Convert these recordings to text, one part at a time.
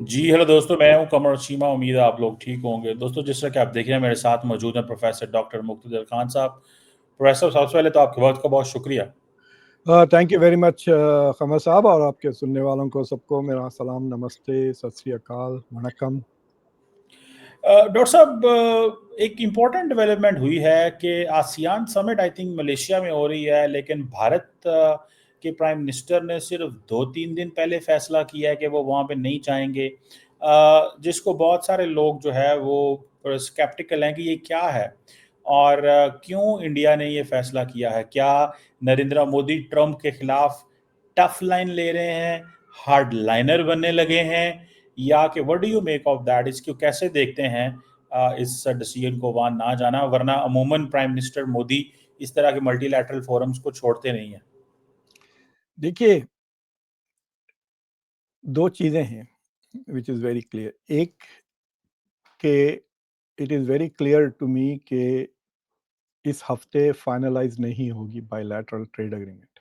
जी, hello दोस्तों, मैं हूँ कमर शीमा। उम्मीद है आप लोग ठीक होंगे। दोस्तों, जिस तरह कि आप देख रहे हैं, मेरे साथ मौजूद हैं प्रोफेसर डॉक्टर मुक्तदिर खान साहब। प्रोफेसर, सबसे पहले तो आपके वक्त का बहुत शुक्रिया। थैंक यू वेरी मच कमर साहब, और आपके सुनने वालों को सबको मेरा सलाम, नमस्ते, सत श्री अकाल, वणक्कम। डॉक्टर साहब, एक इम्पॉर्टेंट डेवलपमेंट हुई है कि ASEAN summit I think Malaysia में हो रही है, लेकिन भारत के प्राइम मिनिस्टर ने सिर्फ 2-3 दिन पहले फैसला किया है कि वो वहाँ पे नहीं जाएंगे, जिसको बहुत सारे लोग जो है वो स्केप्टिकल हैं कि ये क्या है और क्यों इंडिया ने ये फैसला किया है। क्या नरेंद्र मोदी ट्रम्प के खिलाफ टफ लाइन ले रहे हैं, हार्ड लाइनर बनने लगे हैं, या कि what do you make of that? इसको कैसे देखते हैं इस डिसीजन को वहां ना जाना? वरना अमूमन प्राइम मिनिस्टर मोदी इस तरह के मल्टीलैटरल फोरम्स को छोड़ते नहीं हैं। देखिए, दो चीज़ें हैं विच इज़ वेरी क्लियर। एक के it is very clear to me कि इस हफ्ते फाइनलाइज नहीं होगी बायलैटरल ट्रेड एग्रीमेंट,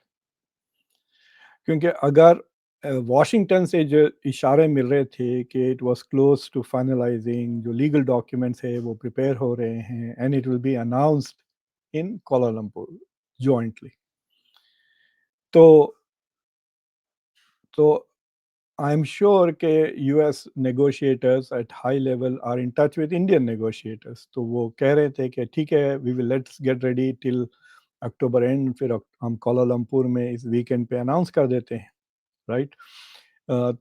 क्योंकि अगर वाशिंगटन से जो इशारे मिल रहे थे कि it was close to finalising, जो लीगल डॉक्यूमेंट्स है वो प्रिपेयर हो रहे हैं and it will be announced in Kuala Lumpur jointly. तो तो I'm sure के US negotiators at high level are in touch with Indian negotiators. तो वो कह रहे थे कि ठीक है, we will let's get ready till October and, फिर हम कोलालमपुर में इस वीकेंड पे अनाउंस कर देते हैं, राइट?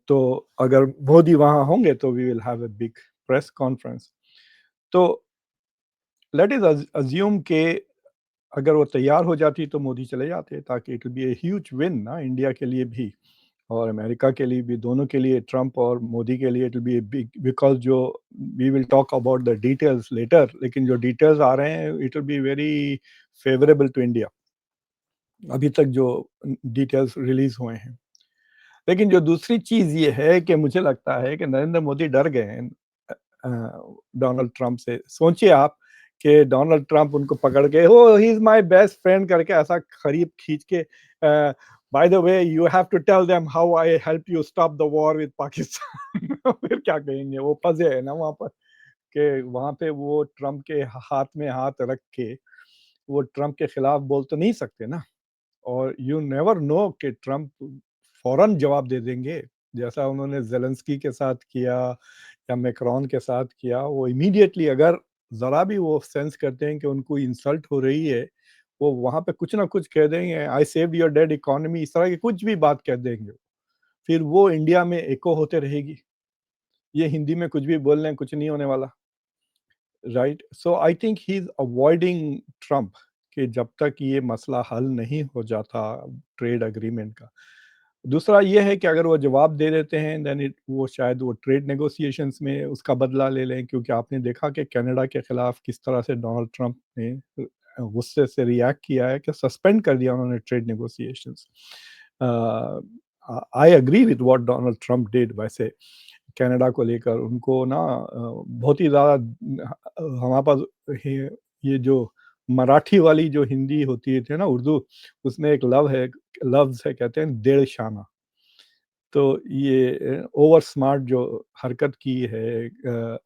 तो अगर मोदी वहाँ होंगे तो we will have a big press conference. तो लेट इज अज्यूम के अगर वो तैयार हो जाती तो मोदी चले जाते, ताकि it will be a huge win ना इंडिया के लिए भी और अमेरिका के लिए भी, दोनों के लिए, ट्रम्प और मोदी के लिए। It will be a big, because जो we will talk about the details later, लेकिन जो डिटेल्स आ रहे हैं it will be very favourable to India, अभी तक जो डिटेल्स रिलीज हुए हैं। लेकिन जो दूसरी चीज ये है कि मुझे लगता है कि नरेंद्र मोदी डर गए हैं डोनाल्ड ट्रंप से। सोचिए आप कि डोनाल्ड ट्रंप उनको पकड़ के, oh he is my best friend करके ऐसा करीब खींच के, by the way you have to tell them how I help you stop the war with Pakistan. फिर क्या कहेंगे? वो फंसे है ना वहां पर, कि वहां पे वो ट्रंप के हाथ में हाथ रख के वो ट्रंप के खिलाफ बोल तो नहीं सकते ना। और यू नेवर नो कि ट्रंप फौरन जवाब दे देंगे, जैसा उन्होंने जेलेंस्की के साथ किया या मैक्रोन के साथ किया। वो इमीडिएटली, अगर ज़रा भी वो सेंस करते हैं कि उनको इंसल्ट हो रही है, वो वहाँ पे कुछ ना कुछ कह देंगे, I save your dead economy, इस तरह की कुछ भी बात कह देंगे। फिर वो इंडिया में एको होते रहेगी, ये हिंदी में कुछ भी बोल लें, कुछ नहीं होने वाला, right? So I think he is avoiding Trump, कि जब तक ये मसला हल नहीं हो जाता ट्रेड एग्रीमेंट का। दूसरा ये है कि अगर वो जवाब दे देते हैं देन इट, वो शायद वो ट्रेड नेगोशिएशंस में उसका बदला ले लें, क्योंकि आपने देखा कि कनाडा के खिलाफ किस तरह से डोनाल्ड ट्रंप ने गुस्से से रिएक्ट किया है, कि सस्पेंड कर दिया उन्होंने trade negotiations. I agree with what Donald Trump did. वैसे कनाडा को लेकर उनको ना बहुत ही ज़्यादा हमारे पास ये जो मराठी वाली जो हिंदी होती थी ना, उर्दू, उसमें एक लफ्ज है, कहते हैं डेढ़ शाना। तो ये ओवर स्मार्ट जो हरकत की है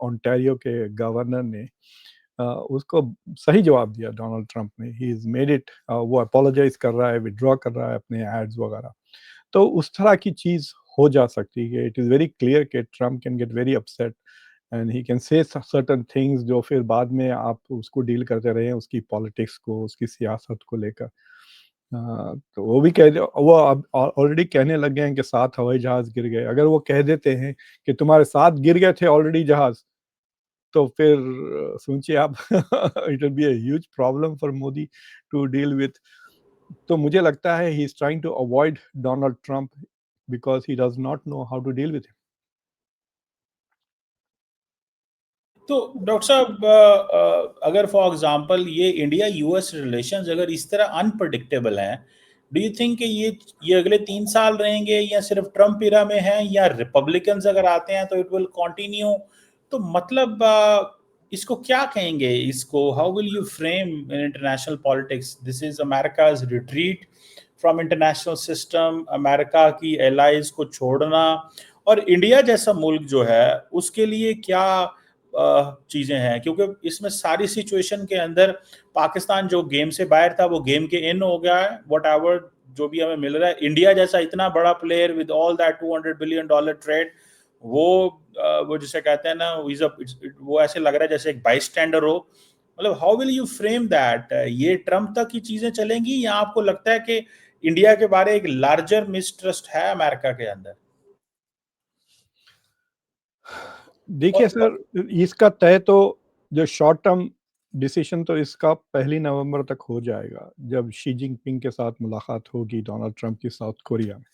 ओंटारियो के गवर्नर ने, उसको सही जवाब दिया डोनाल्ड ट्रंप ने। ही इज मेड इट, वो अपोलोजाइज कर रहा है, विड्रॉ कर रहा है अपने एड्स वगैरह। तो उस तरह की चीज हो जा सकती है। इट इज वेरी क्लियर कि Trump can get very upset and he can say certain things, जो फिर बाद में आप उसको डील करते रहे, उसकी पॉलिटिक्स को, उसकी सियासत को लेकर। तो वो भी कह दे, वो अब ऑलरेडी कहने लग गए हैं कि 7 हवाई जहाज गिर गए। अगर वो कह देते हैं कि तुम्हारे 7 गिर गए थे ऑलरेडी जहाज, तो फिर सोचिए आप, it will be a huge problem for Modi to deal with. तो मुझे लगता है he is trying to avoid Donald Trump because he does not know how to deal with him. तो डॉक्टर साहब, अगर फॉर एग्जांपल ये इंडिया यूएस रिलेशंस अगर इस तरह अनप्रडिक्टेबल हैं, डू यू थिंक कि ये अगले 3 साल रहेंगे, या सिर्फ ट्रम्प इरा में हैं, या रिपब्लिकन्स अगर आते हैं तो इट विल कंटिन्यू? तो मतलब इसको क्या कहेंगे? इसको how will you frame in international politics? This is America's retreat from international system, America की एलाइज को छोड़ना, और इंडिया जैसा मुल्क जो है उसके लिए क्या चीजें हैं, क्योंकि इसमें सारी सिचुएशन के अंदर पाकिस्तान जो गेम से बाहर था वो गेम के इन हो गया है, वट एवर जो भी हमें मिल रहा है। इंडिया जैसा इतना बड़ा player with all that $200 billion trade, वो जिसे कहते हैं ना, वो ऐसे लग रहा है जैसे एक बाइस्टैंडर हो। मतलब how will you frame that, ये ट्रम्प तक की चीजें चलेंगी या आपको लगता है कि इंडिया के बारे एक लार्जर मिसट्रस्ट है अमेरिका के अंदर? देखिए सर, इसका तय तो जो शॉर्ट टर्म डिसीजन तो इसका 1 नवंबर तक हो जाएगा, जब शी जिनपिंग के साथ मुलाकात होगी डोनाल्ड ट्रंप की साउथ कोरिया में।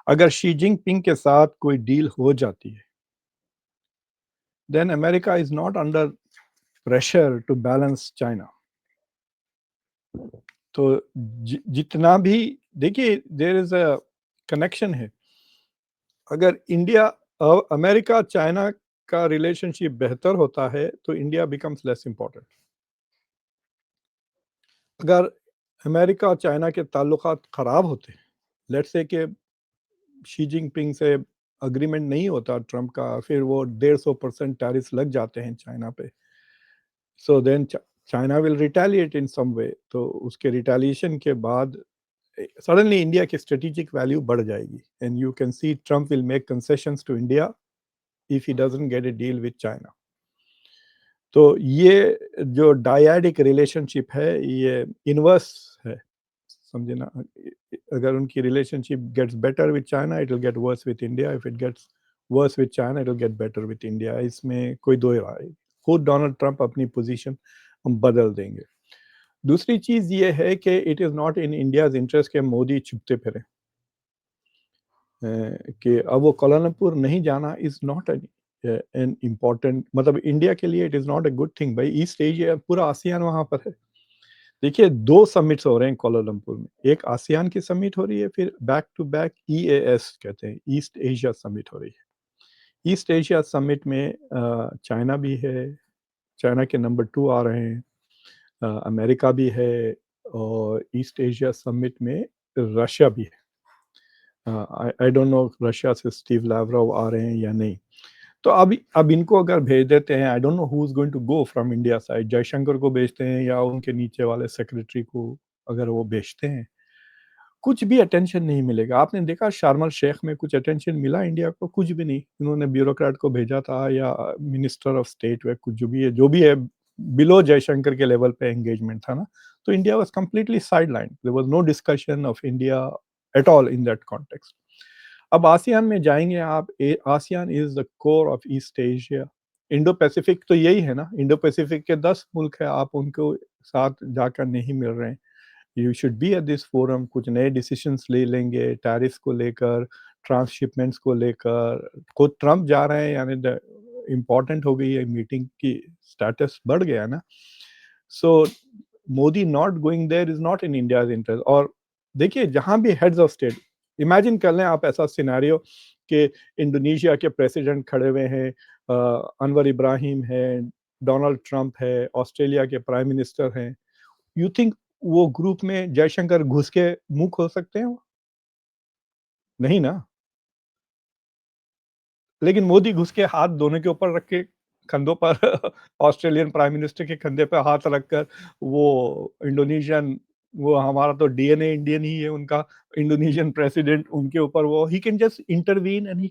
अगर शी जिनपिंग के साथ कोई डील हो जाती है, then America is not under pressure to balance China. तो जितना भी, देखिए देयर इज अ कनेक्शन है। अगर इंडिया अमेरिका चाइना का रिलेशनशिप बेहतर होता है तो इंडिया बिकम्स लेस इंपॉर्टेंट। अगर अमेरिका और चाइना के ताल्लुकात ख़राब होते हैं, लेट्स से कि शी जिनपिंग से अग्रीमेंट नहीं होता ट्रंप का, फिर वो 150% टैरिफ लग जाते हैं चाइना पे, so then China will retaliate in some way. तो उसके रिटेलिएशन के बाद सडनली इंडिया की स्ट्रेटेजिक वैल्यू बढ़ जाएगी, and you can see Trump will make concessions to India if he doesn't get a deal with China. तो ये जो डायडिक रिलेशनशिप है ये इनवर्स है, समझे ना। अगर उनकी relationship gets better with China it will get worse with India, if it gets worse with China it will get better with India, इसमें कोई दो राय। खुद डोनाल्ड ट्रंप अपनी पोजीशन बदल देंगे। दूसरी चीज ये है कि it is not in India's interest के मोदी छुपते फिरे, कि अब वो कोलालमपुर नहीं जाना इज नॉट एन इम्पॉर्टेंट, मतलब इंडिया के लिए it is not a good thing. भाई ईस्ट एशिया पूरा आसियान वहां पर है। देखिए 2 समिट्स हो रहे हैं कोलालमपुर में, एक आसियान की समिट हो रही है, फिर बैक टू बैक ईएएस कहते हैं, ईस्ट एशिया समिट हो रही है। ईस्ट एशिया समिट में चाइना भी है, चाइना के नंबर 2 आ रहे हैं, अमेरिका भी है, और ईस्ट एशिया समिट में रशिया भी है। आई डोंट नो रशिया से स्टीव लैवरोव आ रहे हैं या नहीं। तो अब इनको अगर भेज देते हैं, I don't know who is going to go from India side, Jaishankar को भेजते हैं या उनके नीचे वाले सेक्रेटरी को अगर वो भेजते हैं, कुछ भी अटेंशन नहीं मिलेगा। आपने देखा शार्म अल शेख में कुछ अटेंशन मिला इंडिया को? कुछ भी नहीं। उन्होंने ब्यूरोक्रेट को भेजा था या मिनिस्टर ऑफ स्टेट व कुछ जो भी है बिलो जयशंकर के लेवल पे एंगेजमेंट था ना। तो India was completely sideline, there was no discussion of India at all in that context. अब आसियान में जाएंगे आप, ASEAN is the core of East Asia. Indo Pacific तो यही है ना, इंडो पैसिफिक के 10 मुल्क है, आप उनको साथ जाकर नहीं मिल रहे हैं। You should be at this forum, कुछ नए डिसीजंस ले लेंगे टैरिफ को लेकर, ट्रांसशिपमेंट्स को लेकर। खुद ट्रंप जा रहे हैं, यानी इम्पोर्टेंट हो गई है मीटिंग की, स्टेटस बढ़ गया ना। So Modi not going there is not in India's interest. और देखिए जहां भी हेड्स ऑफ स्टेट, इमेजिन कर लें आप ऐसा सिनेरियो कि इंडोनेशिया के प्रेसिडेंट खड़े हुए हैं, अनवर इब्राहिम है, डोनाल्ड ट्रंप है, ऑस्ट्रेलिया के प्राइम मिनिस्टर हैं, यू थिंक वो ग्रुप में जयशंकर घुस के मुंह खोल सकते हैं? नहीं ना। लेकिन मोदी घुस के हाथ दोनों के ऊपर रख के, कंधों पर ऑस्ट्रेलियन प्राइम मिनिस्टर के कंधे पे हाथ रखकर, वो इंडोनेशियन, वो हमारा तो डीएनए इंडियन ही है उनका, इंडोनेशियन प्रेसिडेंट उनके ऊपर, वो he can just intervene and he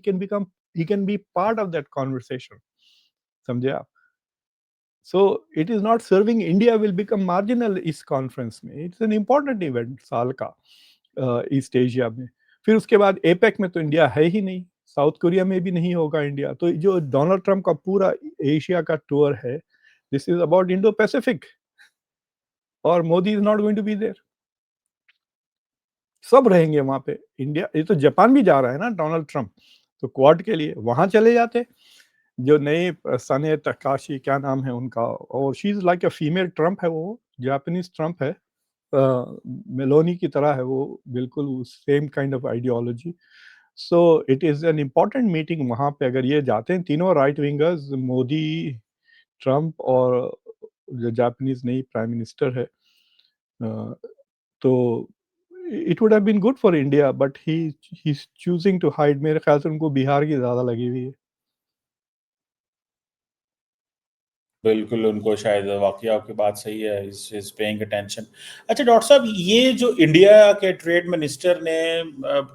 can be part of that conversation, समझे आप। सो it is not serving India, will become marginal इस कॉन्फ्रेंस में। इट्स एन इंपॉर्टेंट इवेंट साल का ईस्ट एशिया में। फिर उसके बाद एपेक में तो इंडिया है ही नहीं, साउथ कोरिया में भी नहीं होगा इंडिया। तो जो डोनाल्ड ट्रंप का पूरा एशिया का टूर है, this is about Indo Pacific, और Modi is not going to be there. सब रहेंगे वहां पे। इंडिया, ये तो जापान भी जा रहा है ना डोनाल्ड ट्रंप, तो क्वाड के लिए वहां चले जाते। जो नए सने तकाशी, क्या नाम है उनका, और she is like a female Trump है, वो जापानीज ट्रंप है, मेलोनी की तरह है वो, बिल्कुल same kind of ideology. So it is an important meeting वहां पे। अगर ये जाते हैं तीनों राइट विंगर्स, मोदी, ट्रंप और जो जापानीज नई प्राइम मिनिस्टर है, तो it would have been good for India, but he is choosing to hide. मेरे ख्याल से उनको बिहार की ज़्यादा लगी हुई है। बिल्कुल, उनको शायद वाक़ई आपकी बात सही है, इज़ पेइंग अटेंशन। अच्छा डॉक्टर साहब, ये जो इंडिया के ट्रेड मिनिस्टर ने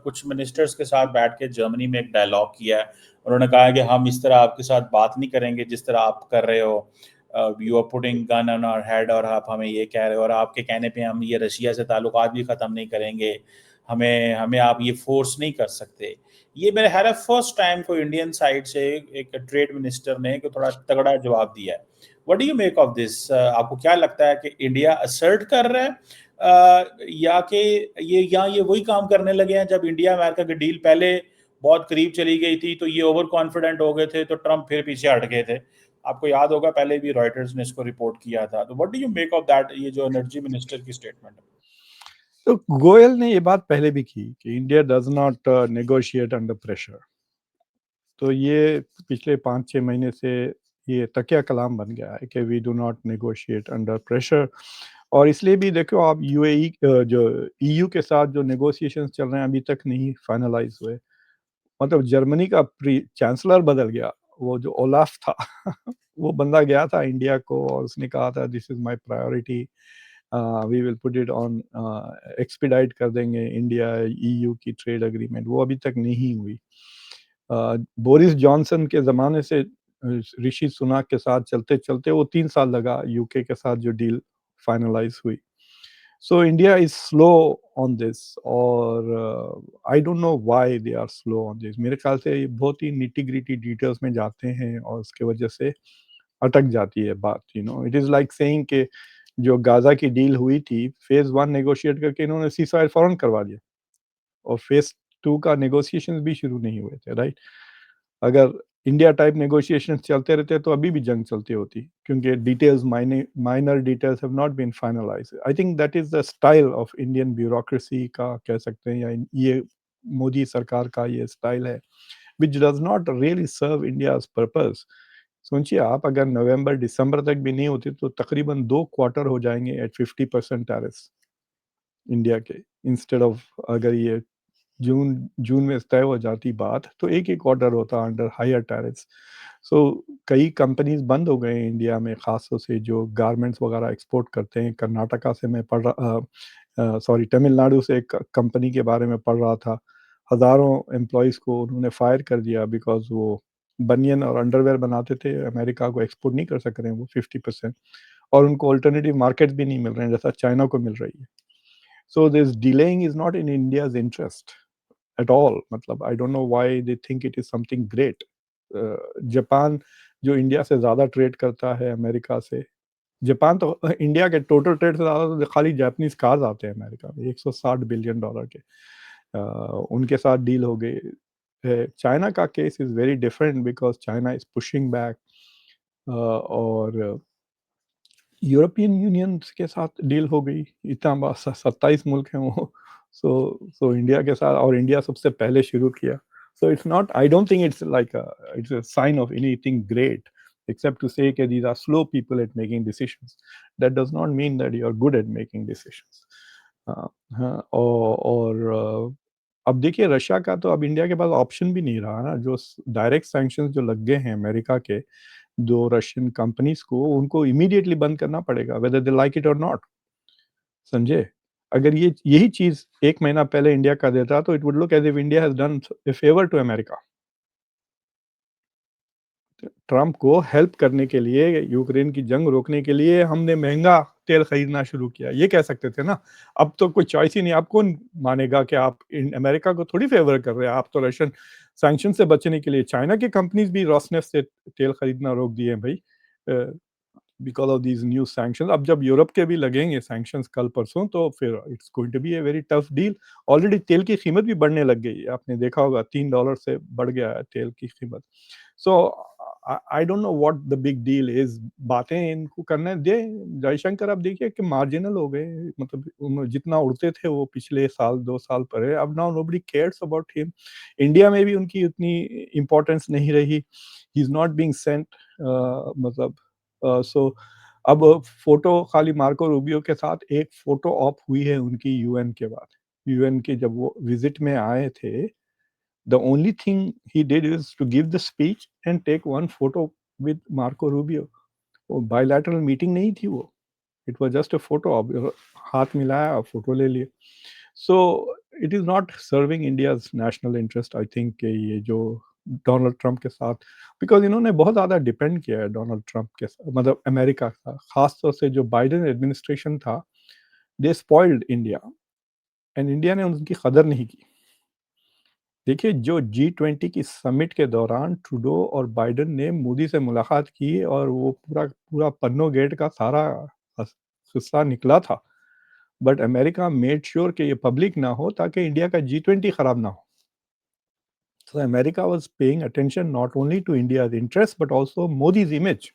कुछ मिनिस्टर्स के साथ बैठ के जर्मनी में एक डायलॉग किया है। उन्होंने कहा है कि हम इस तरह आपके साथ बात नहीं करेंगे जिस तरह आप कर रहे हो। You are putting gun on our head, और आप हमें ये कह रहे हो, और आपके कहने पे हम ये रशिया से ताल्लुकात भी ख़त्म नहीं करेंगे। हमें हमें आप ये फ़ोर्स नहीं कर सकते। ये मेरे ख़्याल है फर्स्ट टाइम कोई इंडियन साइड से एक ट्रेड मिनिस्टर ने एक थोड़ा तगड़ा जवाब दिया है। What do you make of this? आपको क्या लगता है कि इंडिया असर्ट कर रहा है, या कि ये वही काम करने लगे हैं जब इंडिया अमेरिका की डील पहले बहुत करीब चली गई थी तो ये ओवर कॉन्फिडेंट हो गए थे तो ट्रम्प फिर पीछे हट गए थे। आपको याद होगा पहले भी रॉयटर्स ने इसको रिपोर्ट किया था। तो what do you make of that, ये जो एनर्जी मिनिस्टर की स्टेटमेंट है? तो गोयल ने ये बात पहले भी की कि India does not negotiate under pressure. तो ये पिछले 5-6 महीने से ये तकिया कलाम बन गया है कि we do not negotiate under pressure. और इसलिए भी देखो आप यूएई जो ईयू के साथ जो नेगोशिएशंस चल रहे हैं अभी तक नहीं फाइनलाइज हुए। मतलब जर्मनी का प्री चांसलर बदल गया, वो जो ओलाफ था वो बंदा गया था इंडिया को और उसने कहा था this is my priority, we will put it on, expedite कर देंगे इंडिया ईयू की ट्रेड एग्रीमेंट। वो अभी तक नहीं हुई। बोरिस जॉनसन के ज़माने से ऋषि सुनक के साथ चलते-चलते वो 3 साल लगा यूके के साथ जो डील फाइनलाइज़ हुई। So India is slow on this, और I don't know why they are slow on this. मेरे ख्याल से ये बहुत ही निटी-ग्रिटी डिटेल्स में जाते हैं और उसकी वजह से अटक जाती है बात, you know. It is like saying कि जो गाज़ा की डील हुई थी, फेज़ 1 नेगोशिएट करके इन्होंने सीज़फायर फौरन करवा दिया और फेज़ 2 का नेगोशिएशंस भी शुरू नहीं हुए थे, राइट? अगर इंडिया टाइप नेगोशिएशंस चलते रहते तो अभी भी जंग चलती होती, क्योंकि details minor details have not been finalised. I think that is the style of Indian bureaucracy का कह सकते हैं, या ये मोदी सरकार का ये स्टाइल है, which does not really serve India's purpose. सोचिए आप, अगर नवंबर दिसंबर तक भी नहीं होती तो तकरीबन 2 क्वार्टर हो जाएँगे एट 50% टैरिफ्स इंडिया के, इंस्टेड ऑफ अगर ये जून जून में तय हो जाती बात तो एक ही क्वार्टर होता अंडर हायर टैरिफ्स। सो कई कंपनीज बंद हो गए हैं इंडिया में, खासतौर से जो गारमेंट्स वगैरह एक्सपोर्ट करते हैं। कर्नाटका से मैं पढ़ रहा, सॉरी तमिलनाडु से एक कंपनी के बारे में पढ़ रहा था। हज़ारों एम्प्लॉइज़ को उन्होंने फायर कर दिया बिकॉज़ वो बनियन और अंडरवियर बनाते थे, अमेरिका को एक्सपोर्ट नहीं कर सक रहे हैं वो 50%, और उनको अल्टरनेटिव मार्केट्स भी नहीं मिल रहे हैं जैसा चाइना को मिल रही है। So this delaying is not in India's interest at all। मतलब आई don't know why they think it is something great. Japan जो इंडिया से ज़्यादा ट्रेड करता है अमेरिका से, जापान तो इंडिया के टोटल ट्रेड से ज़्यादा तो खाली जापानीज कार्स आते हैं अमेरिका में, 160 बिलियन डॉलर के। उनके साथ डील हो गई है। चाइना का case is very different because China is pushing back, और यूरोपियन यूनियन के साथ डील हो गई। इतना 27 मुल्क हैं वो। सो इंडिया के साथ, और इंडिया सबसे पहले शुरू किया। So it's not, I don't think it's like it's a sign of anything great, except to say that these are slow people at making decisions. That does not mean that you are good at making decisions। हाँ, अब देखिए Russia का तो अब India के पास option भी नहीं रहा ना। जो डायरेक्ट सैंक्शंस जो लग गए हैं अमेरिका के दो रशियन कंपनीज को, उनको इमीडिएटली बंद करना पड़ेगा वेदर दे लाइक इट और नॉट। समझे? अगर ये यही चीज़ 1 महीना पहले इंडिया कर देता तो it would look as if India has done a favour to America. Trump को हेल्प करने के लिए, यूक्रेन की जंग रोकने के लिए हमने महँगा तेल खरीदना शुरू किया, ये कह सकते थे ना। अब तो कोई चॉइस ही नहीं, अब कौन मानेगा कि आप इन अमेरिका को थोड़ी फ़ेवर कर रहे हैं, आप तो रशियन सैंक्शन से बचने के लिए चाइना की कंपनीज़ भी रोसनेफ्ट से तेल खरीदना रोक दिए हैं भई। Uh, because of these new sanctions. अब जब यूरोप के भी लगेंगे सैंक्शंस कल-परसों तो फिर it's going to be a very tough deal. Already तेल की कीमत भी बढ़ने लग गई है, आपने देखा होगा $3 से बढ़ गया है तेल की कीमत। So I don't know what the big deal is. बातें इनको करने दें। जयशंकर अब देखिए कि मार्जिनल हो गए, मतलब जितना उड़ते थे वो पिछले साल 2 साल पहले, अब now nobody cares about him. India में भी उनकी उतनी इम्पोर्टेंस नहीं रही। He is not being Saint, मतलब सो अब फ़ोटो खाली मार्को रूबियो के साथ एक फ़ोटो ऑप हुई है उनकी यूएन के बाद। यूएन के जब वो विजिट में आए थे, the only thing he did is to give the speech and take one photo with Marco Rubio. वो bilateral meeting नहीं थी वो, it was just a photo. अब हाथ मिलाया और फोटो ले लिए. So it is not serving India's national interest, I think, कि ये जो डोनाल्ड ट्रंप के साथ, बिकॉज इन्होंने बहुत ज़्यादा डिपेंड किया है डोनाल्ड ट्रंप के साथ, मतलब अमेरिका का, खासतौर से जो बाइडेन एडमिनिस्ट्रेशन था, दे स्पॉइल्ड इंडिया एंड इंडिया ने उनकी कदर नहीं की. देखिए, जो G20 की समिट के दौरान ट्रूडो और बाइडेन ने मोदी से मुलाकात की और वो पूरा पूरा पन्नो गेट का सारा हिस्सा निकला था, बट अमेरिका मेड श्योर कि ये पब्लिक ना हो ताकि इंडिया का G20 खराब ना हो. So America was paying attention not only to India's interests but also Modi's image.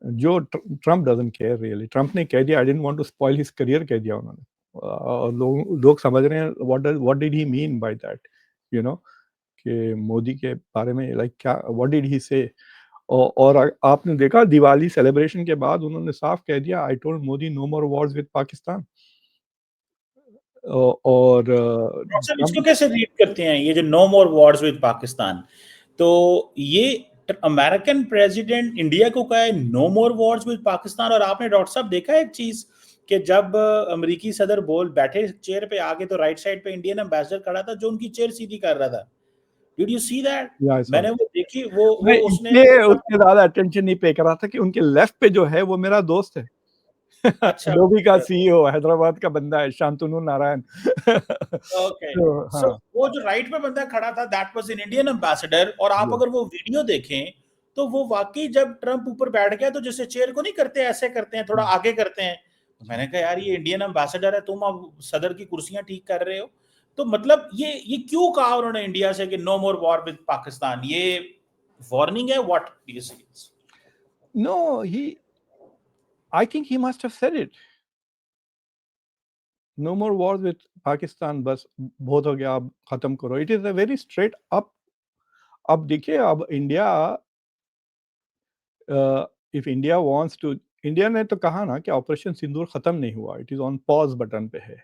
जो Trump doesn't care really. Trump ने कह दिया I didn't want to spoil his career, कह दिया उन्होंने. और लोग समझ रहे हैं what did he mean by that, you know, कि मोदी के बारे में लाइक क्या, व्हाट डिड ही से. और आपने देखा दिवाली सेलिब्रेशन के बाद उन्होंने साफ कह दिया I told Modi no more wars with Pakistan. और डॉक्टर इसको कैसे रीड करते हैं ये जो no more wars with Pakistan? तो ये अमेरिकन प्रेसिडेंट इंडिया को कहा है no more wars with Pakistan. और आपने डॉक्टर साहब देखा एक चीज कि जब अमेरिकी सदर बोल बैठे चेयर पे आगे तो राइट साइड पे इंडियन एम्बेसडर खड़ा था जो उनकी चेयर सीधी कर रहा था. Did you see that? मैंने वो देखी, वो उसने उसके ज्यादा अटेंशन नहीं पे कर रहा था कि उनके लेफ्ट पे जो है वो मेरा दोस्त है. अच्छा, अडोबी का सीईओ, हैदराबाद का बंदा है, शांतनु नारायण. ओके. सो वो जो राइट पे बंदा खड़ा था that was an Indian ambassador. और आप अगर वो वीडियो देखें तो वो वाकई जब ट्रम्प ऊपर बैठ गया तो जैसे चेयर को नहीं करते ऐसे करते हैं, थोड़ा आगे करते हैं. तो मैंने कहा यार ये इंडियन एम्बेसडर है, तुम अब सदर की कुर्सियां ठीक कर रहे हो. तो मतलब ये क्यों कहा उन्होंने इंडिया से कि no more war with Pakistan? ये वार्निंग है, what do you see? No, I think he must have said it. No more war with Pakistan, बस बहुत हो गया, अब खत्म करो. It is a very straight up. अब देखिए, अब India, if India wants to, India ने तो कहा ना कि ऑपरेशन सिंदूर खत्म नहीं हुआ, it is on pause button पे है.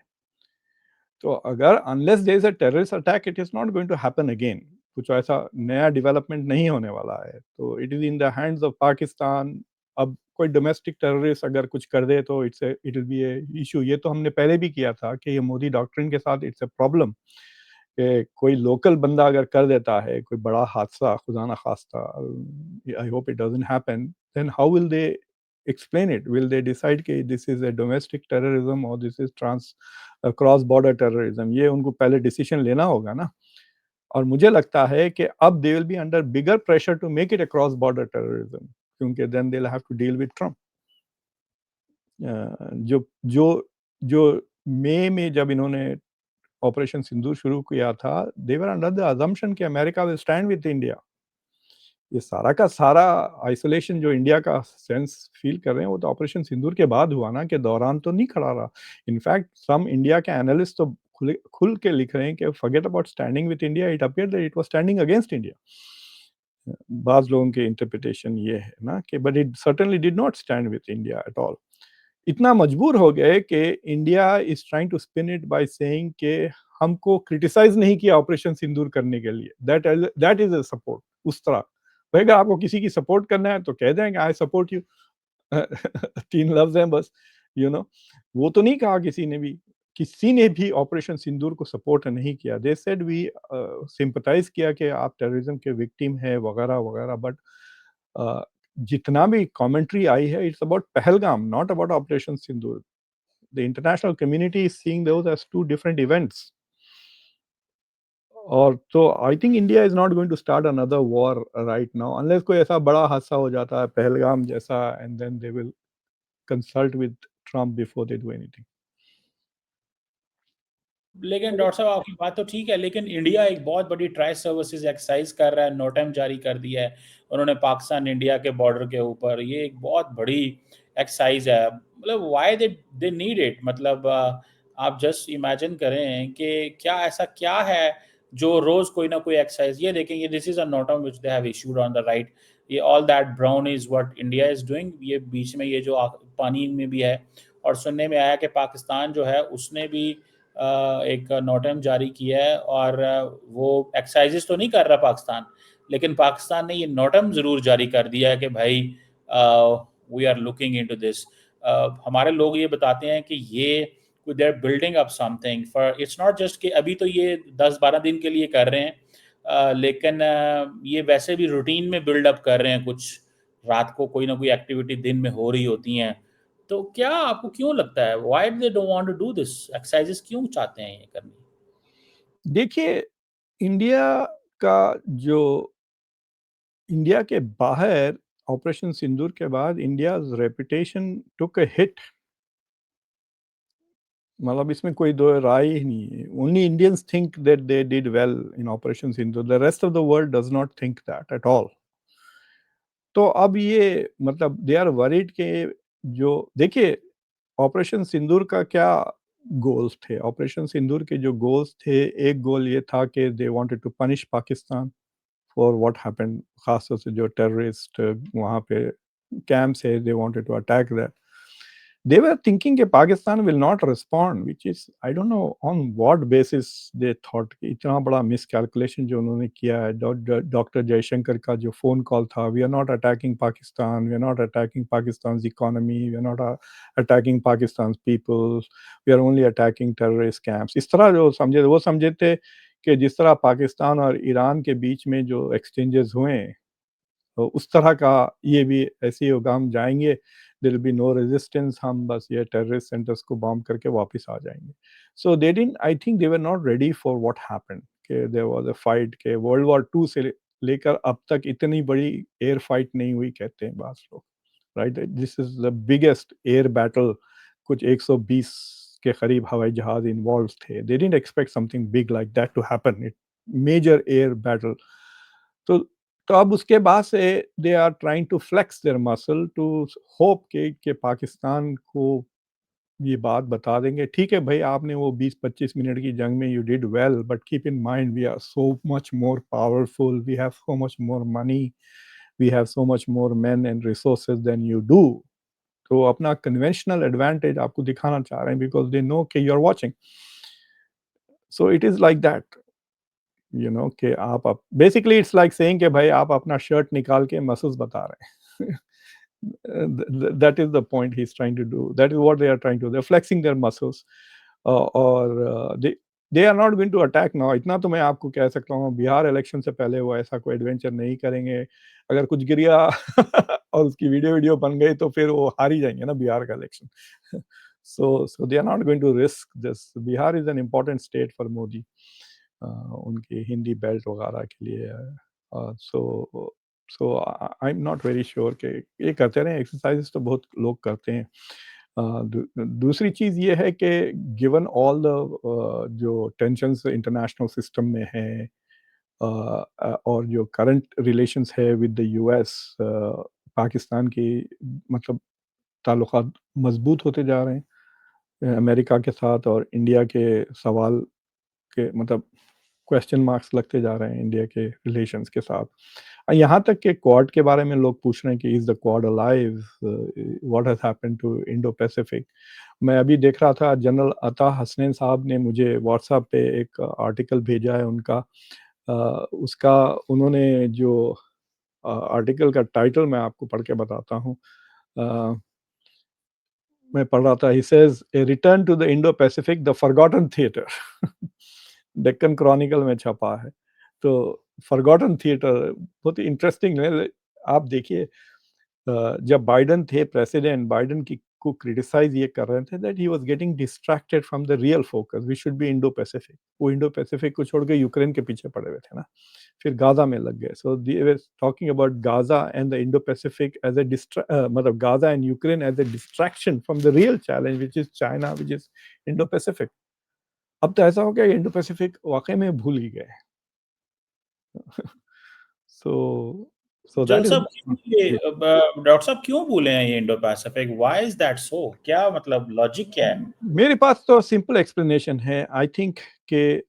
तो अगर unless there is a terrorist attack it is not going to happen again. कुछ ऐसा नया डेवलपमेंट नहीं होने वाला है. तो it is in the hands of Pakistan. अब कोई डोमेस्टिक टेररिस्ट अगर कुछ कर दे तो it will be a issue. ये तो हमने पहले भी किया था कि ये मोदी डॉक्ट्रिन के साथ इट्स अ प्रॉब्लम कि कोई लोकल बंदा अगर कर देता है कोई बड़ा हादसा, खुदा ना खास्ता, I hope it doesn't happen, then how will they explain it? Will they decide कि this is a domestic terrorism or this is cross border terrorism? ये उनको पहले डिसीजन लेना होगा ना. और मुझे लगता है कि अब they will be under bigger pressure to make it a cross border terrorism, क्योंकि then they will have to deal with Trump. जो जो जो मई में जब इन्होंने ऑपरेशन सिंदूर शुरू किया था, दे वर अंडर द अजम्पशन कि America will stand with India. ये सारा का सारा आइसोलेशन जो इंडिया का सेंस फील कर रहे हैं वो तो ऑपरेशन सिंदूर के बाद हुआ ना, के दौरान तो नहीं खड़ा रहा. इनफैक्ट सम इंडिया के एनालिस्ट तो खुल के लिख रहे हैं कि forget about standing with India, it appeared that it was standing against India. बाज लोगों की इंटरप्रिटेशन ये है ना कि but it certainly did not stand with India at all. इतना मजबूर हो गए कि India is trying to spin it by saying कि हमको क्रिटिसाइज नहीं किया ऑपरेशन सिंदूर करने के लिए. That is a support. उस तरह भाई अगर आपको किसी की सपोर्ट करना है तो कह देंगे आई सपोर्ट यू. 3 लफ्ज हैं बस, यू नो. वो तो नहीं कहा किसी ने भी ऑपरेशन सिंदूर को सपोर्ट नहीं किया. दे सेड वी सिंपथाइज किया कि आप टेररिज्म के विक्टिम है वगैरह वगैरह. बट जितना भी कमेंट्री आई है it's about Pahalgam, not about operation Sindoor. The international community is seeing those as 2 different events. और तो I think India is not going to start another war right now unless कोई ऐसा बड़ा हादसा हो जाता है पहलगाम जैसा, and then they will consult with Trump before they do anything. लेकिन डॉक्टर साहब आपकी बात तो ठीक है, लेकिन इंडिया एक बहुत बड़ी ट्राई सर्विसेज एक्सरसाइज कर रहा है, नोटम जारी कर दिया है उन्होंने पाकिस्तान इंडिया के बॉर्डर के ऊपर. ये एक बहुत बड़ी एक्सरसाइज है. मतलब व्हाई दे नीड इट? मतलब आप जस्ट इमेजिन करें कि क्या ऐसा क्या है जो रोज कोई ना कोई एक्सरसाइज. ये देखें, ये this is a NOTAM which they have issued on the right. ये all that brown is what India is doing. ये बीच में ये जो पानी में भी है. और सुनने में आया कि पाकिस्तान जो है उसने भी एक नोटम जारी किया है, और वो एक्साइजेस तो नहीं कर रहा पाकिस्तान, लेकिन पाकिस्तान ने ये नोटम ज़रूर जारी कर दिया है कि भाई we are looking into this. हमारे लोग ये बताते हैं कि ये they are building up something for, it's not just कि अभी तो ये 10-12 दिन के लिए कर रहे हैं, लेकिन ये वैसे भी रूटीन में बिल्डअप कर रहे हैं, कुछ रात को कोई ना कोई एक्टिविटी दिन में हो रही होती हैं। तो क्या आपको क्यों लगता है why they don't want to do this, exercises क्यों चाहते हैं ये करनी? देखिए, इंडिया का जो इंडिया के बाहर ऑपरेशन सिंदूर के बाद India's reputation took a hit. मतलब इसमें कोई दो राय ही नहीं है। Only Indians think that they did well in operation Sindoor, the rest of the world does not think that at all. तो अब ये मतलब दे आर वरीड के जो देखिए ऑपरेशन सिंदूर का क्या गोल्स थे। ऑपरेशन सिंदूर के जो गोल्स थे, एक गोल ये था कि they wanted to punish Pakistan for what happened, खासतौर से जो टेररिस्ट वहाँ पे कैंप्स है, they wanted to attack that. They were thinking कि Pakistan will not respond, which is I don't know on what basis they thought कि इतना बड़ा miscalculation जो उन्होंने किया है। डॉक्टर जयशंकर का जो फोन कॉल था, we are not attacking Pakistan, we are not attacking Pakistan's economy, we are not attacking Pakistan's people, we are only attacking terrorist camps। इस तरह जो समझे, वो समझे थे कि जिस तरह पाकिस्तान और ईरान के बीच में जो एक्सचेंजेस हुए, तो उस तरह का ये भी ऐसे ही होगा, हम जाएंगे, there will be no resistance, हम बस ये टेररिस्ट सेंटर्स को बॉम्ब करके वापस आ जाएंगे। So they didn't, I think they were not ready for what happened कि देयर वाज अ फाइट के वर्ल्ड वॉर 2 से लेकर अब तक इतनी बड़ी एयर फाइट नहीं हुई कहते हैं बास लोग, right. This is the biggest air battle, कुछ 120 के करीब हवाई जहाज इन्वॉल्व थे। They didn't expect something big like that to happen, it major air battle. तो तो अब उसके बाद से they are trying to flex their muscle to hope के पाकिस्तान को ये बात बता देंगे, ठीक है भाई आपने वो 20-25 मिनट की जंग में you did well, but keep in mind we are so much more powerful, we have so much more money, we have so much more man and resources then you do. तो अपना conventional advantage आपको दिखाना चाह रहे हैं because they know कि you are watching. So it is like that, you know कि आप बेसिकली इट्स लाइक सेइंग कि भाई आप अपना शर्ट निकाल के मसल्स बता रहे हैं। That is the point he's trying to do, that is what they are trying to do, they're flexing their muscles, और they are not going to attack now। इतना तो मैं आपको कह सकता हूँ, बिहार इलेक्शन से पहले वो ऐसा कोई एडवेंचर नहीं करेंगे। अगर कुछ गिर गया और उसकी वीडियो बन गई तो फिर वो हार ही जाएंगे ना बिहार का election. so they are not going to risk this। Bihar is an important state for Modi, उनकी हिंदी बेल्ट वगैरह के लिए। So so I am not very sure कि ये करते रहें, एक्सरसाइज तो बहुत लोग करते हैं। दूसरी चीज़ ये है कि गिवन ऑल द जो टेंशन्स इंटरनेशनल सिस्टम में हैं, और जो करंट रिलेशंस है विद द यूएस, पाकिस्तान की मतलब ताल्लुकात मजबूत होते जा रहे हैं अमेरिका के साथ, और इंडिया के सवाल के मतलब क्वेश्चन मार्क्स लगते जा रहे हैं इंडिया के रिलेशंस के साथ। यहाँ तक कि क्वाड के बारे में लोग पूछ रहे हैं कि is the Quad alive, what has happened to Indo Pacific. मैं अभी देख रहा था जनरल अता हसनैन साहब ने मुझे व्हाट्सएप पे एक आर्टिकल भेजा है उनका, उसका उन्होंने जो आर्टिकल का टाइटल मैं आपको पढ़ के बताता हूँ। मैं पढ़ रहा था, he says a return to the Indo Pacific the forgotten theatre. Deccan Chronicle में छपा है। तो फॉरगॉटन थिएटर बहुत इंटरेस्टिंग है। आप देखिए, जब बाइडेन थे प्रेसिडेंट, बाइडेन की को क्रिटिसाइज ये कर रहे थे that he was getting distracted from the real focus, we should be Indo Pacific. वो इंडो पैसिफिक को छोड़ के यूक्रेन के पीछे पड़े हुए थे ना, फिर गाजा में लग गए। So they were talking about Gaza and the Indo Pacific as a मतलब Gaza and Ukraine as a distraction from the real challenge which is China, which is Indo Pacific. अब तो ऐसा हो गया इंडो पैसिफिक वाकई में भूल ही गए। सो सो जल दैट इज साहब क्यों ये डॉक्टर साहब क्यों बोले हैं ये Indo Pacific, why is that so, क्या मतलब लॉजिक क्या है? मेरे पास तो सिंपल एक्सप्लेनेशन है। आई थिंक के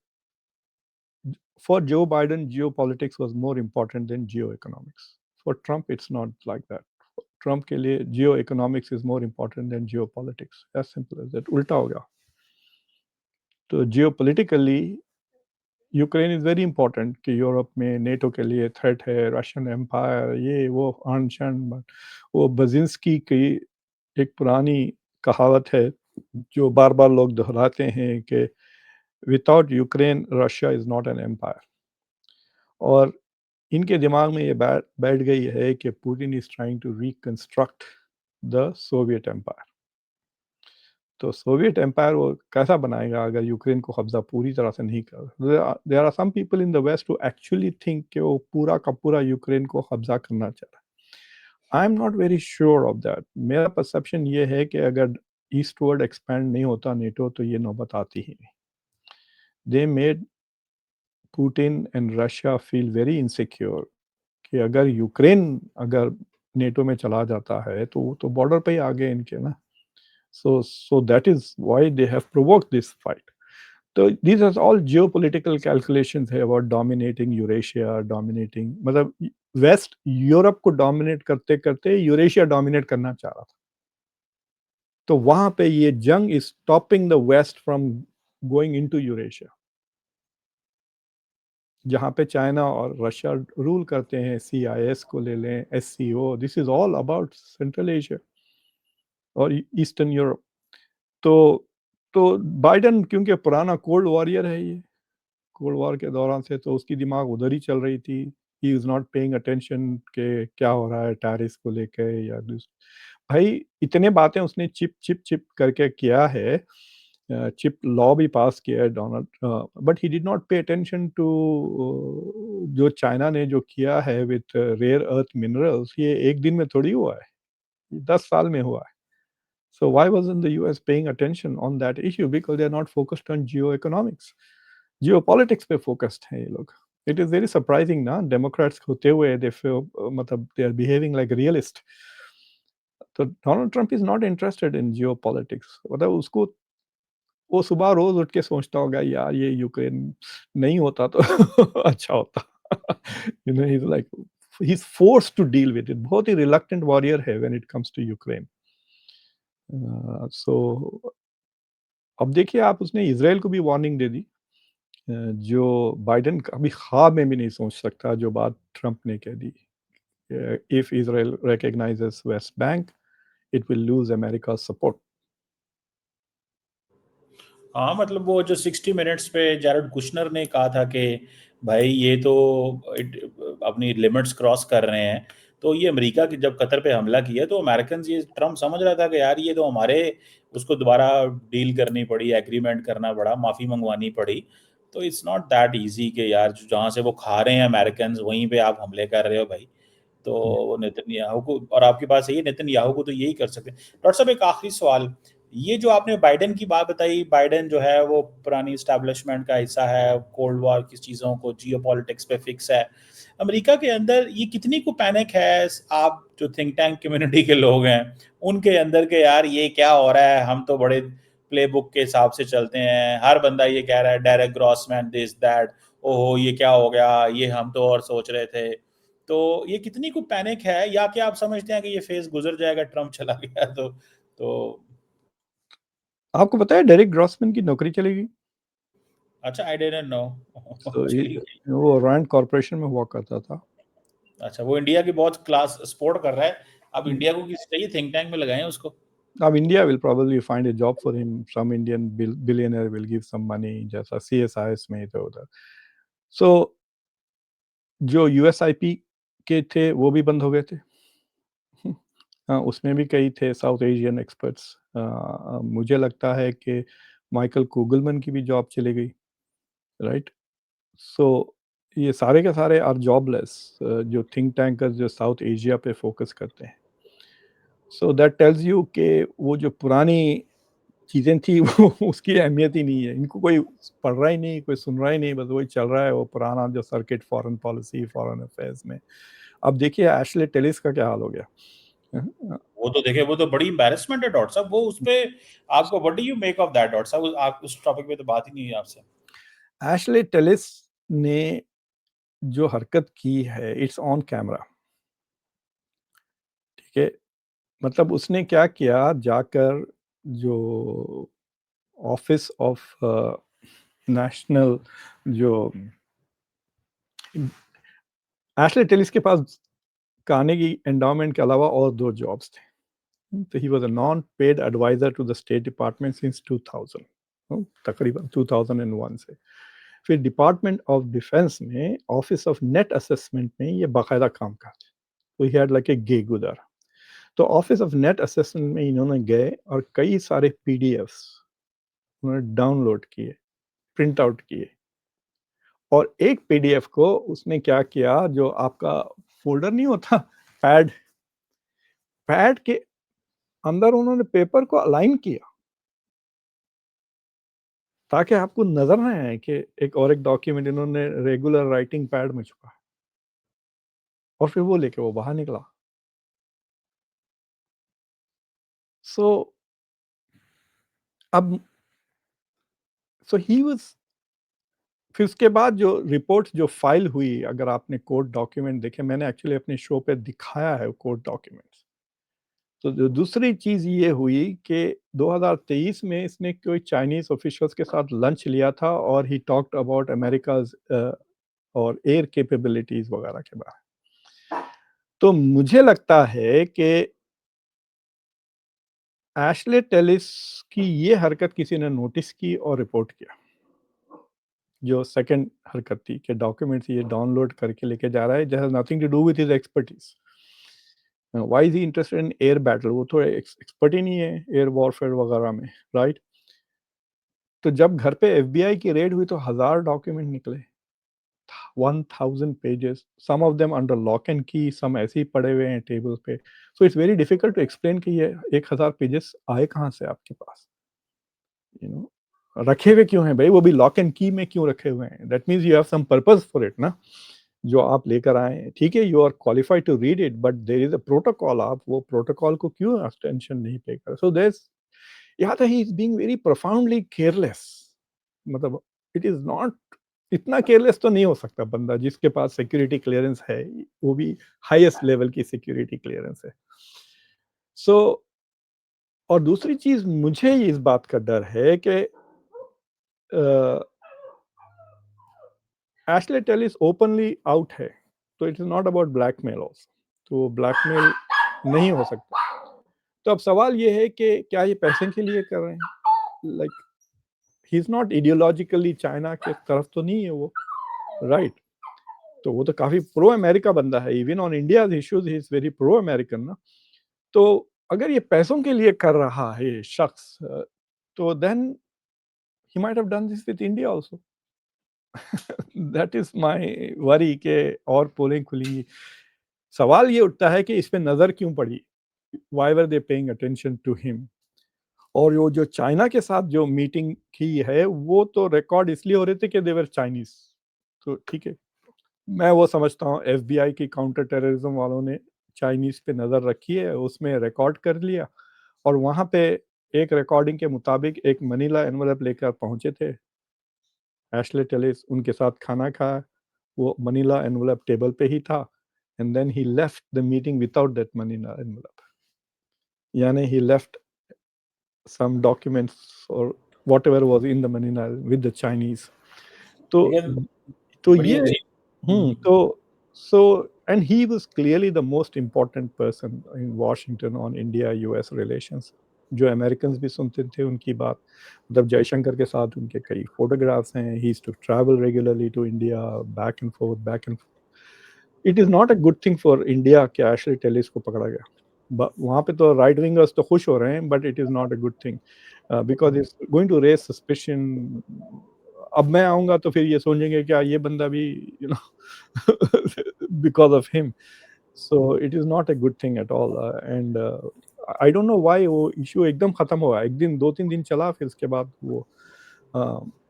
for Joe Biden, geopolitics was more important than geoeconomics. For Trump, it's not like that. For Trump के लिए geoeconomics is more important than geopolitics. As simple as that. उल्टा हो गया। तो geopolitically Ukraine is very important कि Europe में NATO के लिए थ्रेट है, रशियन एम्पायर, ये वो अनशन। वो बजिंस्की की एक पुरानी कहावत है जो बार-बार लोग दोहराते हैं कि without Ukraine Russia is not an empire. और इनके दिमाग में ये बैठ गई है कि Putin is trying to reconstruct the Soviet empire. तो सोवियत एम्पायर वो कैसा बनाएगा अगर यूक्रेन को कब्जा पूरी तरह से नहीं कर। There are some people in the west who actually think कि वो पूरा का पूरा यूक्रेन को कब्जा करना चाह रहा है। आई am not very sure of that. मेरा परसेप्शन ये है कि अगर ईस्टवर्ड एक्सपैंड नहीं होता नेटो तो ये नौबत आती ही नहीं। They made Putin and Russia feel very insecure कि अगर यूक्रेन अगर नेटो में चला जाता है तो वो तो बॉर्डर पे ही आ गए इनके ना। So that is why they have provoked this fight. So these are all geopolitical calculations है about dominating Eurasia, dominating मतलब वेस्ट यूरोप को डोमिनेट करते करते यूरेशिया डोमिनेट करना चाह रहा था। तो वहां पे ये जंग is stopping the west from going into Eurasia, जहां पे चाइना और रशिया रूल करते हैं। CIS को ले लें, SCO, this is all about central Asia और ईस्टर्न यूरोप। तो तो बाइडेन क्योंकि पुराना कोल्ड वॉरियर है, ये कोल्ड वॉर के दौरान से तो उसकी दिमाग उधर ही चल रही थी। He is not paying attention के क्या हो रहा है टैरिफ को लेके या भाई इतने बातें उसने चिप चिप चिप करके किया है। चिप लॉ भी पास किया है Donald, but he did not pay attention to जो चाइना ने जो किया है विथ रेयर अर्थ मिनरल्स। ये एक दिन में थोड़ी हुआ है, 10 साल में हुआ है। So why wasn't the US paying attention on that issue? Because they are not focused on geoeconomics. Geopolitics पे focused हैं ये लोग। It is very surprising ना, Democrats होते हुए they feel मतलब they are behaving like realist. तो Donald Trump is not interested in geopolitics. मतलब उसको वो सुबह रोज उठ के सोचता होगा यार ये यूक्रेन नहीं होता तो अच्छा होता। You know he is like he is forced to deal with it. बहुत ही रिलक्टेंट वॉरियर है when it comes to Ukraine. So अब देखिए आप, उसने इसराइल को भी वार्निंग दे दी, जो बाइडेन कभी ख्वाब में भी नहीं सोच सकता जो बात ट्रंप ने कह दी। If Israel recognises West Bank it will lose America support. हाँ, मतलब वो जो 60 मिनट्स पे जैरेड कुशनर ने कहा था कि भाई ये तो अपनी लिमिट्स क्रॉस कर रहे हैं। तो ये अमेरिका की जब कतर पे हमला किया तो अमेरिकन ये ट्रम्प समझ रहा था कि यार ये तो हमारे उसको दोबारा डील करनी पड़ी, एग्रीमेंट करना पड़ा, माफ़ी मंगवानी पड़ी। तो इट्स नॉट दैट इजी कि यार जहाँ से वो खा रहे हैं अमेरिकन वहीं पे आप हमले कर रहे हो भाई। तो वो नेतन्याहू को, और आपके पास है ये नेतन्याहू को तो यही कर सकते हैं। डॉक्टर साहब एक आखिरी सवाल, ये जो आपने बाइडेन की बात बताई, बाइडेन जो है वो पुरानी स्टैब्लिशमेंट का हिस्सा है, कोल्ड वॉर की चीज़ों को जियोपॉलिटिक्स पे फिक्स है। अमेरिका के अंदर ये कितनी को पैनिक है, आप जो थिंक टैंक कम्युनिटी के लोग हैं उनके अंदर के यार ये क्या हो रहा है, हम तो बड़े प्ले बुक के हिसाब से चलते हैं, हर बंदा ये कह रहा है डायरेक्ट ग्रॉसमैन दिस दैट, ओहो ये क्या हो गया, ये हम तो और सोच रहे थे। तो ये कितनी को पैनिक है, या क्या आप समझते हैं कि ये फेज गुजर जाएगा ट्रम्प चला गया तो आपको पता है डेरिक ग्रॉसमैन की नौकरी चलेगी। अच्छा, आई डिडंट नो। तो चलिए। वो रैंड कॉरपोरेशन में हुआ करता था। अच्छा, वो इंडिया की बहुत क्लास सपोर्ट कर रहा है। अब इंडिया को किसी चाहिए थिंक टैंक में लगाएं उसको। अब India will probably find a job for him. Some Indian billionaire will give some money, जैसा CSIS में इधर उधर। सो जो USIP के थे वो भी बंद हो गए थे। हाँ, उसमें भी कई थे साउथ एशियन एक्सपर्ट्स। मुझे लगता है कि माइकल कुगलमैन की भी जॉब चली गई, राइट। सो ये सारे के सारे आर जॉबलेस, जो थिंक टैंकर्स जो साउथ एशिया पे फोकस करते हैं। सो दैट टेल्स यू कि वो जो पुरानी चीज़ें थी वो उसकी अहमियत ही नहीं है। इनको कोई पढ़ रहा ही नहीं, कोई सुन रहा ही नहीं, बस वही चल रहा है वो पुराना जो circuit foreign policy, foreign affairs में। अब देखिए एशले टेलिस का क्या हाल हो गया। वो तो देखिए, वो तो बड़ी एम्बैरेसमेंट है डॉक्टर साहब, वो उस पे आपको what do you make of that doctor साहब? आप उस टॉपिक पे तो बात ही नहीं है आपसे। एशले टेलिस ने जो हरकत की है इट्स ऑन कैमरा, ठीक है। मतलब उसने क्या किया, जाकर जो ऑफिस ऑफ नेशनल जो एशले टेलिस के पास कार्नेगी एंडाउमेंट के अलावा और 2 जॉब्स थे। तो he was a non paid adviser to the state department since 2000, तकरीबन 2001 से। फिर डिपार्टमेंट ऑफ डिफेंस में ऑफिस ऑफ नेट असेसमेंट में ये बाकायदा काम करते। तो he had like a gig उधर। तो ऑफिस ऑफ नेट असेसमेंट में इन्होंने गए और कई सारे पीडीएफ्स उन्होंने डाउनलोड किए, प्रिंट आउट किए, और एक पीडीएफ को उसने क्या किया, जो आपका फोल्डर नहीं होता पैड, पैड के अंदर उन्होंने पेपर को अलाइन किया ताकि आपको नजर ना आए कि एक डॉक्यूमेंट इन्होंने रेगुलर राइटिंग पैड में छुपा है, और फिर वो लेके वो बाहर निकला। सो अब सो ही वाज, फिर उसके बाद जो रिपोर्ट जो फाइल हुई, अगर आपने कोर्ट डॉक्यूमेंट देखे, मैंने एक्चुअली अपने शो पे दिखाया है कोर्ट डॉक्यूमेंट्स। तो जो दूसरी चीज ये हुई कि 2023 में इसने कोई चाइनीज ऑफिशियल्स के साथ लंच लिया था और ही टॉक्ड अबाउट अमेरिकाज और एयर कैपेबिलिटीज वगैरह के बारे में। तो मुझे लगता है कि एशले टेलिस की ये हरकत किसी ने नोटिस की और रिपोर्ट किया। जो सेकंड हरकत थी कि डॉक्यूमेंट्स ये डाउनलोड करके लेके जा रहा है, that has nothing to do with his expertise. Why is he interested in air battle? वो तो एक्सपर्ट ही नहीं है एयर वॉरफेयर वगैरह में, राइट? तो जब घर पे एफबीआई की रेड हुई तो 1000 डॉक्यूमेंट निकले, 1000 pages, some of them under lock and key, some ऐसे ही पड़े हुए हैं टेबल पे। So it's very difficult to explain कि ये 1000 पेजेस आए कहाँ से आपके पास, यू नो, रखे हुए क्यों हैं भाई, वो भी लॉक एंड की में क्यों रखे हुए हैं? That means you have some purpose for it ना, जो आप लेकर आए। ठीक है, you are qualified to read it, but there is a protocol, आप वो प्रोटोकॉल को क्यों अटेंशन नहीं पे कर? सो देयर या तो he is being very profoundly careless, मतलब इट इज नॉट, इतना केयरलेस तो नहीं हो सकता बंदा जिसके पास सिक्योरिटी क्लियरेंस है, वो भी हाईएस्ट लेवल की सिक्योरिटी क्लियरेंस है। सो और दूसरी चीज मुझे इस बात का डर है कि एशले टेलिस ओपनली आउट है, तो it is not about blackmail also, तो ब्लैकमेल नहीं हो सकता। तो अब सवाल ये है कि क्या ये पैसे के लिए कर रहे हैं? Like he is not ideologically China के तरफ तो नहीं है वो, राइट? तो वो तो काफी प्रो अमेरिका बंदा है, even on India issues he is very pro American ना। तो अगर ये पैसों के लिए कर रहा है ये शख्स, तो then he might have done this with India also. That is my worry के और पोलिंग खुलेंगी। सवाल ये उठता है कि इस पे नजर क्यों पड़ी, why were they paying attention to him? और वो जो चाइना के साथ जो मीटिंग की है वो तो रिकॉर्ड इसलिए हो रहे थे कि दे वर चाइनीज। तो ठीक है, मैं वो समझता हूँ एफबीआई की काउंटर टेररिज्म वालों ने चाइनीज पे नजर रखी है, उसमें रिकॉर्ड कर लिया, और वहां पे एक रिकॉर्डिंग के मुताबिक एक मनीला एनवलप लेकर पहुंचे थे एशले टेलिस, उनके साथ खाना खाया, वो मनीला एनवलप टेबल पे ही था, and then he left the meeting without that manila envelope, यानी he left some documents or whatever was in the Manila with the Chinese. तो लेकिन तो बट ये हुँ, तो so and he was clearly the most important person in Washington on India-US relations. जो Americans भी सुनते थे उनकी बात, मतलब जयशंकर के साथ उनके कई फोटोग्राफ्स हैं, he used to travel regularly to India, back and forth, back and forth. It is not a good thing for India कि एशले टेलिस को पकड़ा गया। वहाँ पे तो राइट विंगर्स तो खुश हो रहे हैं, but it is not a good thing because it's going to raise suspicion. अब मैं आऊँगा तो फिर ये सोचेंगे क्या ये बंदा भी, you know, because of him. So it is not a good thing at all, and I don't know why वो इश्यू एकदम खत्म हुआ। एक दिन 2-3 दिन चला, फिर उसके बाद वो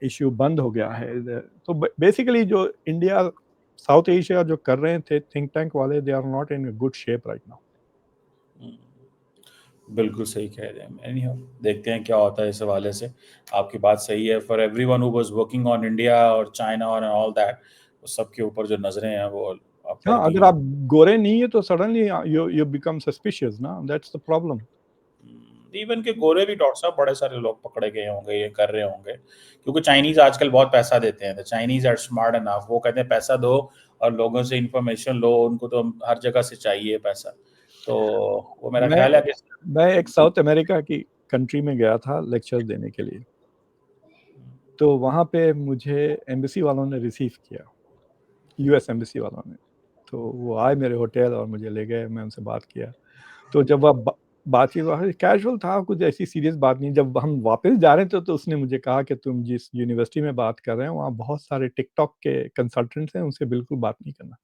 इश्यू बंद हो गया है। तो बेसिकली जो इंडिया साउथ एशिया जो कर रहे थे थिंक टैंक वाले, they are not in good shape right now. बिल्कुल सही कह रहे हैं। एनीहाउ देखते हैं क्या होता है इस हवाले से। आपकी बात सही है, for everyone who was working on India और चाइना और ऑल दैट, सबके ऊपर जो नज़रें हैं वो अब पड़ हाँ, गई अगर हैं। आप गोरे नहीं है तो सडनली यू बिकम सस्पिशियस ना, दैट्स द प्रॉब्लम। इवन के गोरे भी डॉक्टर साहब बड़े सारे लोग पकड़े गए होंगे, ये कर रहे होंगे, क्योंकि चाइनीज आजकल बहुत पैसा देते हैं। चाइनीज आर स्मार्ट एनफ, वो कहते हैं पैसा दो और लोगों से इंफॉर्मेशन लो, उनको तो हर जगह से चाहिए पैसा। तो वो मेरा ख्याल है कि मैं एक साउथ अमेरिका की कंट्री में गया था लेक्चर देने के लिए, तो वहाँ पे मुझे एम्बेसी वालों ने रिसीव किया, यूएस एम्बेसी वालों ने। तो वो आए मेरे होटल और मुझे ले गए, मैं उनसे बात किया। तो जब वह बातचीत कैजुअल था, कुछ ऐसी सीरियस बात नहीं। जब हम वापस जा रहे थे तो उसने मुझे कहा कि तुम जिस यूनिवर्सिटी में बात कर रहे हो वहाँ बहुत सारे टिकटॉक के कंसल्टेंट्स हैं, उनसे बिल्कुल बात नहीं करना।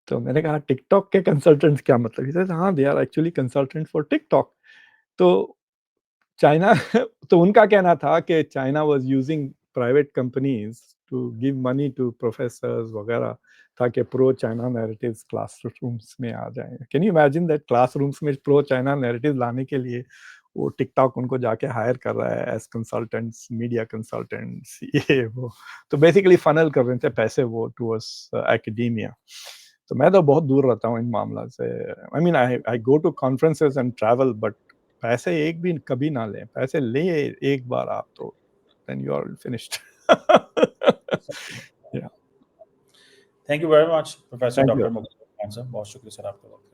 तो मैंने कहा टिकटॉक के कंसल्टेंट्स क्या मतलब? हाँ, they are actually consultant for TikTok. तो चाइना तो उनका कहना था कि China was using private companies to give money to professors वगैरह, ताकि प्रो चाइना नैरेटिव्स क्लासरूम्स में आ जाएं। Can you imagine that classrooms में प्रो चाइना नैरेटिव लाने के लिए वो टिकटॉक उनको जाके हायर कर रहा है एज कंसल्टेंट्स, मीडिया कंसल्टेंट्स, ये वो। तो बेसिकली फनल कर रहे थे पैसे वो टुवर्ड्स एकेडेमिया। तो मैं तो बहुत दूर रहता हूँ इन मामला से। I mean I go to conferences and travel, but पैसे एक भी कभी ना लें। पैसे ले एक बार आप तो then you are finished. Yeah. Thank you very much professor Thank doctor you. Mughal Khan साहब, बहुत शुक्रिया सर आपका वक्त।